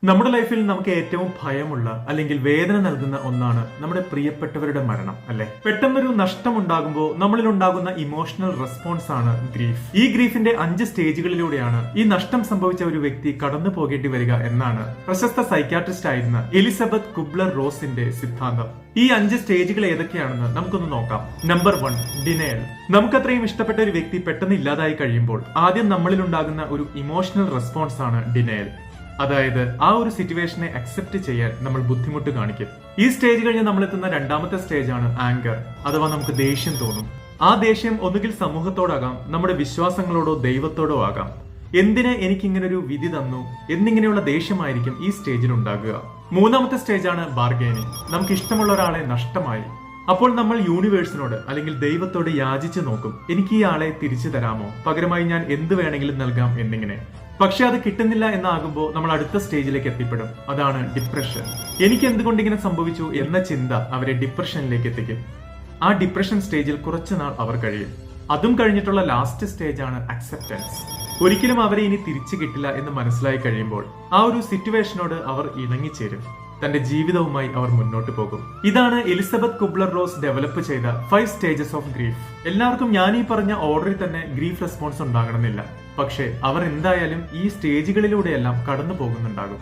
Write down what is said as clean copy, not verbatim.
നമ്മുടെ ലൈഫിൽ നമുക്ക് ഏറ്റവും ഭയമുള്ള അല്ലെങ്കിൽ വേദന നൽകുന്ന ഒന്നാണ് നമ്മുടെ പ്രിയപ്പെട്ടവരുടെ മരണം, അല്ലെ? പെട്ടെന്നൊരു നഷ്ടം ഉണ്ടാകുമ്പോൾ നമ്മളിൽ ഉണ്ടാകുന്ന ഇമോഷണൽ റെസ്പോൺസ് ആണ് ഗ്രീഫ്. ഈ ഗ്രീഫിന്റെ 5 സ്റ്റേജുകളിലൂടെയാണ് ഈ നഷ്ടം സംഭവിച്ച ഒരു വ്യക്തി കടന്നു പോകേണ്ടി വരിക എന്നാണ് പ്രശസ്ത സൈക്യാട്രിസ്റ്റ് ആയിരുന്ന എലിസബത്ത് കുബ്ലർ റോസിന്റെ സിദ്ധാന്തം. ഈ 5 സ്റ്റേജുകൾ ഏതൊക്കെയാണെന്ന് നമുക്കൊന്ന് നോക്കാം. Number 1, denial. നമുക്കത്രയും ഇഷ്ടപ്പെട്ട ഒരു വ്യക്തി പെട്ടെന്ന് ഇല്ലാതായി കഴിയുമ്പോൾ ആദ്യം നമ്മളിൽ ഉണ്ടാകുന്ന ഒരു ഇമോഷണൽ റെസ്പോൺസ് ആണ് ഡിനയൽ. അതായത് ആ ഒരു സിറ്റുവേഷനെ അക്സെപ്റ്റ് ചെയ്യാൻ നമ്മൾ ബുദ്ധിമുട്ട് കാണിക്കും. ഈ സ്റ്റേജ് കഴിഞ്ഞ് നമ്മൾ എത്തുന്ന രണ്ടാമത്തെ സ്റ്റേജ് ആണ് ആങ്കർ, അഥവാ നമുക്ക് ദേഷ്യം തോന്നും. ആ ദേഷ്യം ഒന്നുകിൽ സമൂഹത്തോടാകാം, നമ്മുടെ വിശ്വാസങ്ങളോടോ ദൈവത്തോടോ ആകാം. എന്തിന് എനിക്കിങ്ങനൊരു വിധി തന്നു എന്നിങ്ങനെയുള്ള ദേഷ്യമായിരിക്കും ഈ സ്റ്റേജിൽ ഉണ്ടാകുക. മൂന്നാമത്തെ സ്റ്റേജ് ആണ് ബാർഗൈനിങ്. നമുക്ക് ഇഷ്ടമുള്ള ഒരാളെ നഷ്ടമായി. അപ്പോൾ നമ്മൾ യൂണിവേഴ്സിനോട് അല്ലെങ്കിൽ ദൈവത്തോട് യാചിച്ചു നോക്കും, എനിക്ക് ഈ ആളെ തിരിച്ചു തരാമോ, പകരമായി ഞാൻ എന്ത് വേണമെങ്കിലും നൽകാം എന്നിങ്ങനെ. പക്ഷെ അത് കിട്ടുന്നില്ല എന്നാകുമ്പോൾ നമ്മൾ അടുത്ത സ്റ്റേജിലേക്ക് എത്തിപ്പെടും. അതാണ് ഡിപ്രഷൻ. എനിക്ക് എന്തുകൊണ്ട് ഇങ്ങനെ സംഭവിച്ചു എന്ന ചിന്ത അവരെ ഡിപ്രഷനിലേക്ക് എത്തിക്കും. ആ ഡിപ്രഷൻ സ്റ്റേജിൽ കുറച്ചുനാൾ അവർ കഴിയും. അതും കഴിഞ്ഞിട്ടുള്ള ലാസ്റ്റ് സ്റ്റേജ് ആണ് അക്സെപ്റ്റൻസ്. ഒരിക്കലും അവരെ ഇനി തിരിച്ചു കിട്ടില്ല എന്ന് മനസ്സിലായി കഴിയുമ്പോൾ ആ ഒരു സിറ്റുവേഷനോട് അവർ ഇണങ്ങിച്ചേരും. തന്റെ ജീവിതവുമായി അവർ മുന്നോട്ട് പോകും. ഇതാണ് എലിസബത്ത് കുബ്ലർ റോസ് ഡെവലപ്പ് ചെയ്ത 5 സ്റ്റേജസ് ഓഫ് ഗ്രീഫ്. എല്ലാവർക്കും ഞാൻ ഈ പറഞ്ഞ ഓർഡറിൽ തന്നെ ഗ്രീഫ് റെസ്പോൺസ് ഉണ്ടാകണമെന്നില്ല. പക്ഷേ അവർ എന്തായാലും ഈ സ്റ്റേജുകളിലൂടെയെല്ലാം കടന്നു പോകുന്നുണ്ടാകും.